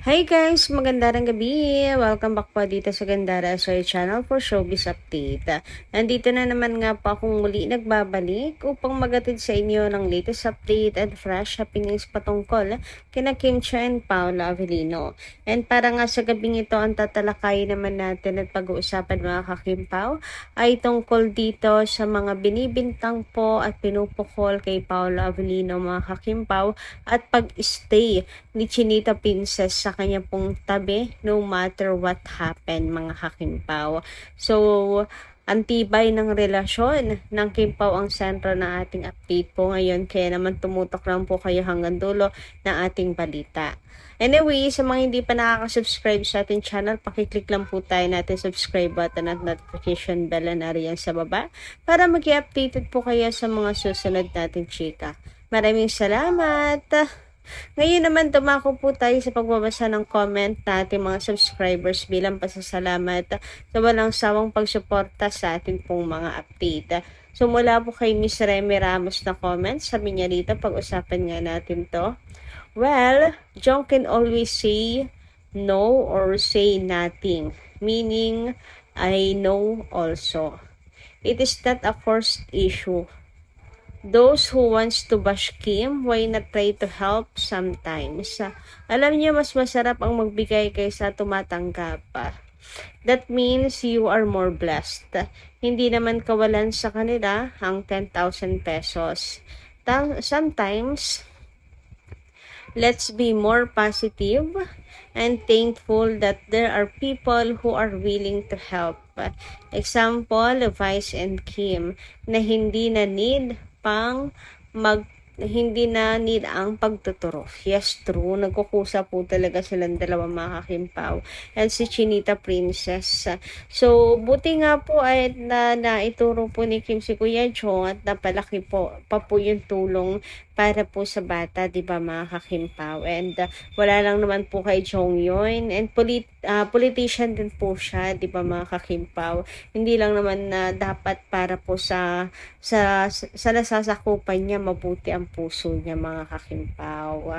Hi guys! Magandang gabi! Welcome back po dito sa Gandara Soy Channel for Showbiz Update. Nandito na naman nga po akong muli nagbabalik upang magatid sa inyo ng latest update and fresh happenings patungkol kina Kim Chiu and Paolo Avellino. And para nga sa gabing ito, ang tatalakayin naman natin at pag-uusapan mga kakimpaw ay tungkol dito sa mga binibintang po at pinupukol kay Paolo Avellino mga kakimpaw at pag-stay ni Chinita Princess sa kanya pong tabi no matter what happen mga kakimpaw. So, antibay ng relasyon ng Kimpaw ang sentro ng ating update po ngayon. Kaya naman tumutok lang po kayo hanggang dulo ng ating balita. Anyway, sa mga hindi pa nakaka-subscribe sa ating channel, pakiclick lang po tayo natin subscribe button at notification bell na nariyan sa baba para mag-updated po kayo sa mga susunod nating chika. Maraming salamat! Ngayon naman dumako po tayo sa pagbabasa ng comment natin mga subscribers bilang pasasalamat sa walang sawang pagsuporta sa ating pong mga update. So mula po kay Miss Remy Ramos na comment, sabi niya dito, pag-usapan nga natin to. Well, John can always say no or say nothing, meaning I know also. It is not a forced issue. Those who wants to bash Kim, why not try to help sometimes? Alam niyo, mas masarap ang magbigay kaysa tumatanggap. That means you are more blessed. Hindi naman kawalan sa kanila ang 10,000 pesos. Sometimes, let's be more positive and thankful that there are people who are willing to help. Example, Vice and Kim, na hindi na need ang pagtuturo. Yes, true. Nagkukusa po talaga silang dalawa mga kakimpaw. And si Chinita Princess. So, buti nga po ay naituro po ni Kim si Kuya Chong at napalaki po pa po yung tulong para po sa bata, di ba mga kakimpaw? And wala lang naman po kay Chong yun. And politician din po siya, di ba mga kakimpaw? Hindi lang naman na dapat para po sa nasasakupan niya, mabuti ang puso niya mga kakimpaw.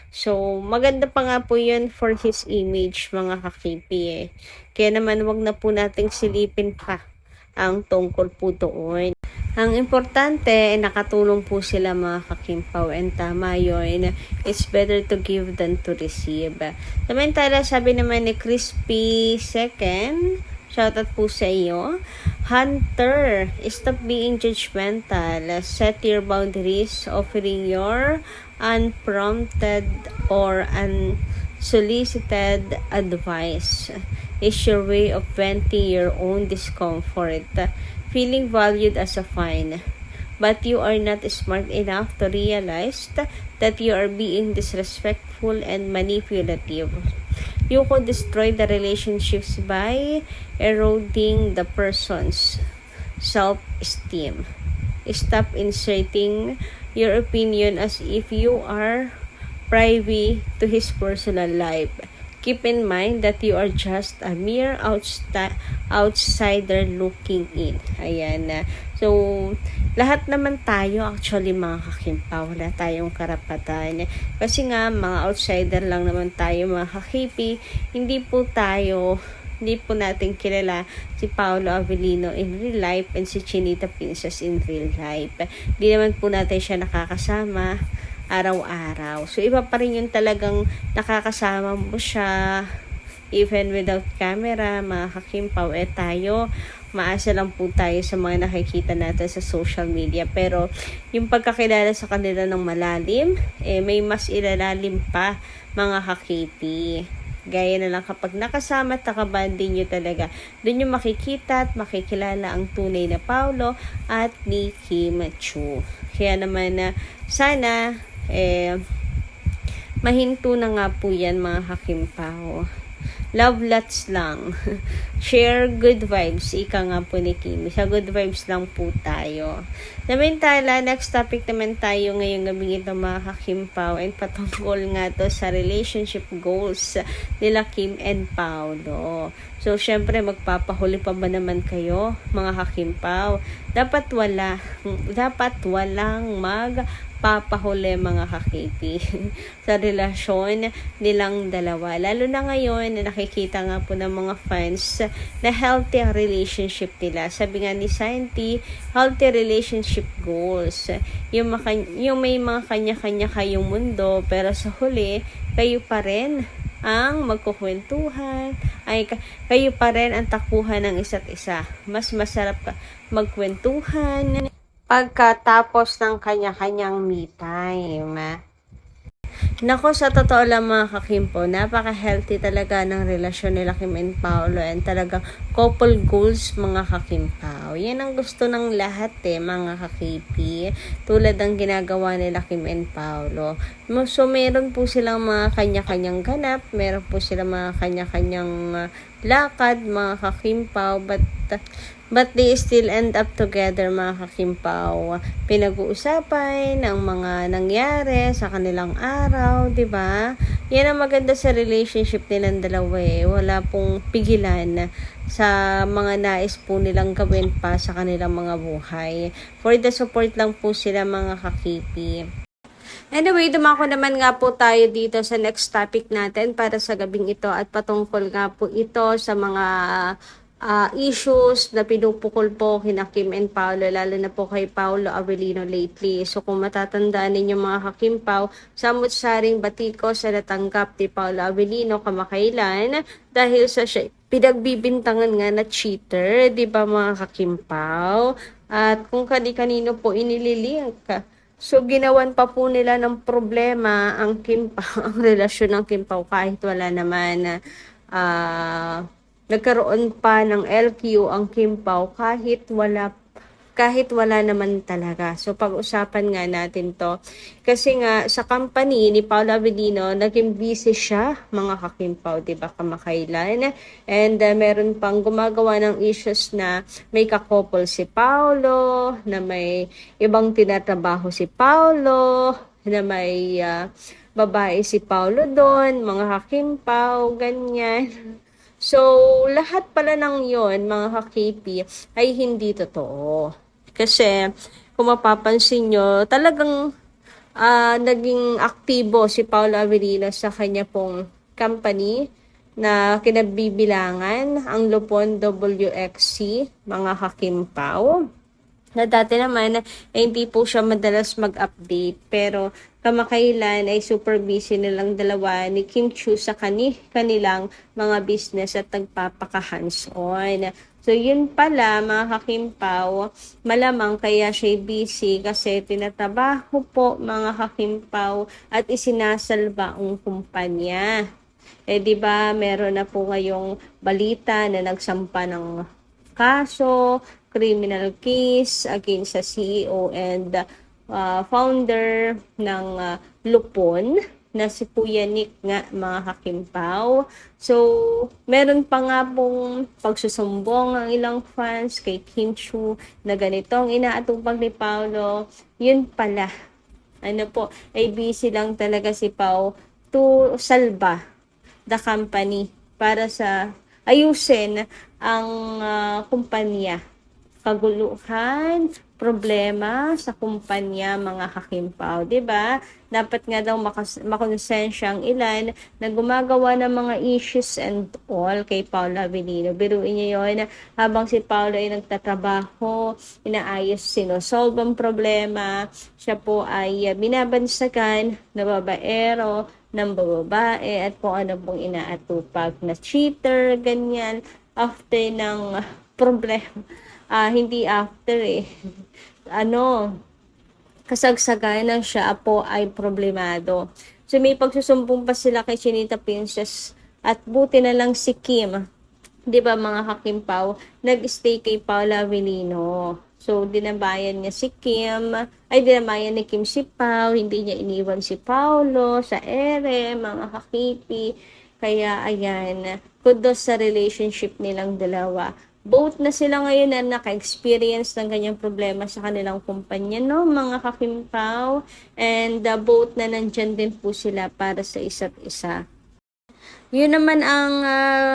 So, maganda pa nga po yun for his image mga kakipi eh. Kaya naman wag na po nating silipin pa ang tungkol po doon. Ang importante, nakatulong po sila mga kakimpaw, and tama yun. It's better to give than to receive. Samantala, sabi naman ni Crispy Second, shoutout po sa iyo. Hunter, stop being judgmental. Set your boundaries. Offering your unprompted or unsolicited advice is your way of venting your own discomfort. Feeling valued as a fine, but you are not smart enough to realize that you are being disrespectful and manipulative. You could destroy the relationships by eroding the person's self-esteem. Stop inserting your opinion as if you are privy to his personal life. Keep in mind that you are just a mere outsider looking in. Ayan. So, lahat naman tayo actually mga kakimpaw. Wala tayong karapatan. Kasi nga, mga outsider lang naman tayo mga kakipi. Hindi po natin kilala si Paolo Avellino in real life and si Chinita Princess in real life. Hindi naman po natin siya nakakasama araw-araw. So, iba pa rin yung talagang nakakasama mo siya even without camera, mga kakimpaw. Tayo, maasa lang po tayo sa mga nakikita natin sa social media. Pero, yung pagkakilala sa kanila ng malalim, may mas ilalalim pa, mga kakipi. Gaya na lang kapag nakasama at nakabanding nyo talaga. Doon yung makikita at makikilala ang tunay na Paolo at ni Kim Chiu. Kaya naman, sana mahinto na nga po yan mga kakimpaw. Love lots lang. Share good vibes. Ika nga po ni Kimi. Sa good vibes lang po tayo. Samantala, next topic naman tayo ngayong gabi ito mga kakimpaw. And patungkol nga to sa relationship goals nila Kim and Paolo. So, syempre, magpapahuli pa ba naman kayo mga kakimpaw? Dapat walang papahuli mga kakipi sa relasyon nilang dalawa. Lalo na ngayon na nakikita nga po ng mga fans na healthy ang relationship nila. Sabi nga ni Santi, healthy relationship goals. Yung may mga kanya-kanya kayong mundo, pero sa huli, kayo pa rin ang magkukwentuhan, kayo pa rin ang takuhan ng isa't isa. Mas masarap ka magkwentuhan pagkatapos ng kanya-kanyang me time. Nako, sa totoo lang mga kakimpo, napaka-healthy talaga ng relasyon nila Kim and Paolo, and talagang couple goals mga kakimpaw. Yan ang gusto ng lahat mga kakipi. Tulad ng ginagawa nila Kim and Paolo. So, meron po silang mga kanya-kanyang ganap, meron po silang mga kanya-kanyang lakad mga kakimpaw, but they still end up together mga kakimpaw. Pinag-uusapan ang mga nangyari sa kanilang araw, 'di ba? Yan ang maganda sa relationship nilang dalawa Wala pong pigilan sa mga nais po nilang gawin pa sa kanilang mga buhay. For the support lang po sila mga kakipi. Anyway, dumako naman nga po tayo dito sa next topic natin para sa gabing ito, at patungkol nga po ito sa mga issues na pinupukol po kina Kim and Paolo, lalo na po kay Paolo Avellino lately. So kung matatandaan ninyo mga kakimpaw, samut-saring batikos na natanggap ni Paolo Avellino kamakailan dahil sa siya pinagbibintangan nga na cheater, di ba mga kakimpaw? At kung kani-kanino po inililink. So, ginawan pa po nila ng problema ang Kimpaw, ang relasyon ng Kimpaw, kahit wala naman nagkaroon pa ng LQ ang Kimpaw kahit wala naman talaga. So, pag-usapan nga natin to. Kasi nga, sa company ni Paolo Avellino, naging busy siya, mga kakimpaw, diba, kamakailan. And meron pang gumagawa ng issues na may kakopol si Paolo, na may ibang tinatrabaho si Paolo, na may babae si Paolo doon, mga kakimpaw, ganyan. So, lahat pala ng yon mga kakipi, ay hindi totoo. Kasi, kung mapapansin nyo, talagang naging aktibo si Paolo Avellino sa kanya pong company na kinabibilangan, ang Lupon WXC, mga kakimpaw. Na dati naman, hindi po siya madalas mag-update. Pero kamakailan ay super busy nilang dalawa ni Kim Chiu sa kanilang mga business at nagpapaka-hands-on. So, yun pala, mga kakimpaw, malamang kaya siya busy kasi tinatrabaho po, mga kakimpaw, at isinasalba ang kumpanya. Di ba, meron na po ngayong balita na nagsampa ng kaso, criminal case against sa CEO and founder ng Lupon na si Kuya Nick nga, mga kakimpaw. So, meron pa nga pong pagsusumbong ang ilang fans kay Kim Chiu na ganito ang inaatupag ni Paolo. Yun pala, ay busy lang talaga si Pao to salba the company para sa ayusin ang kumpanya. Kaguluhan, problema sa kumpanya, mga kakimpaw, 'di ba? Dapat nga daw makonsensya ang ilan na gumagawa ng mga issues and all kay Paolo Avellino. Biruin niyo 'yon, habang si Paolo ay nagtatrabaho, inaayos, sinosolve ang problema, siya po ay binabansagan na babaero ng babae at kung ano pong inaatupag na cheater, ganyan, after ng problema. Hindi after kasagsagan ng siya po ay problemado. So, may pagsusumbong pa sila kay Chinita Princess at buti na lang si Kim, di ba mga kakimpaw, nag-stay kay Paolo Avellino. So, dinabayan niya si Kim, dinabayan ni Kim si Pao, hindi niya iniwan si Paolo sa ere, mga kakipi. Kaya, ayan, kudos sa relationship nilang dalawa. Both na sila ngayon na naka-experience ng ganyang problema sa kanilang kumpanya, no, mga kakimpaw. And both na nandyan din po sila para sa isa't isa. Yun naman ang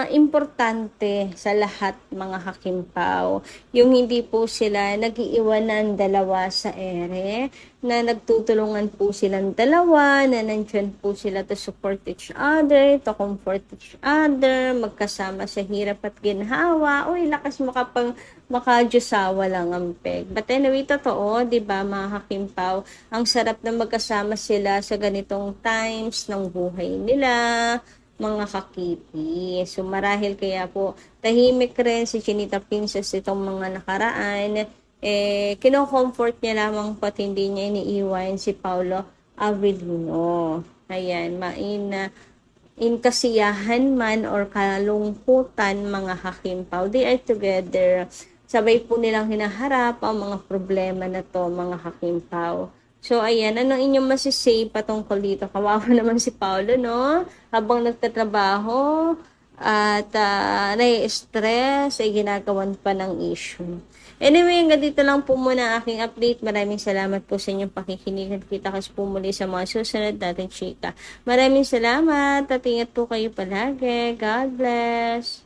importante sa lahat mga hakimpaw. Yung hindi po sila nag-iiwanan dalawa sa ere, na nagtutulungan po silang dalawa, na nandyan po sila to support each other, to comfort each other, magkasama sa hirap at ginhawa. Uy, lakas maka-Diyosawa lang ang peg. But anyway, totoo, di ba mga hakimpaw, ang sarap na magkasama sila sa ganitong times ng buhay nila, mga kakipi. So, marahil kaya po, tahimik rin si Chinita Princess itong mga nakaraan. Kino-comfort niya lamang po at hindi niya iniiwan si Paulo Avellino. Ayan, in kasiyahan man or kalungkutan mga hakimpaw, they are together. Sabay po nilang hinaharap ang mga problema na to mga hakimpaw. So, ayan, anong inyong masisay patungkol dito? Kawawa naman si Paulo, no? Habang nagtatrabaho at nai-stress, ay ginagawan pa ng issue. Anyway, hanggang dito lang po muna aking update. Maraming salamat po sa inyong pakikinig. Kita kasi po muli sa mga susunod natin chika. Maraming salamat at ingat po kayo palagi. God bless.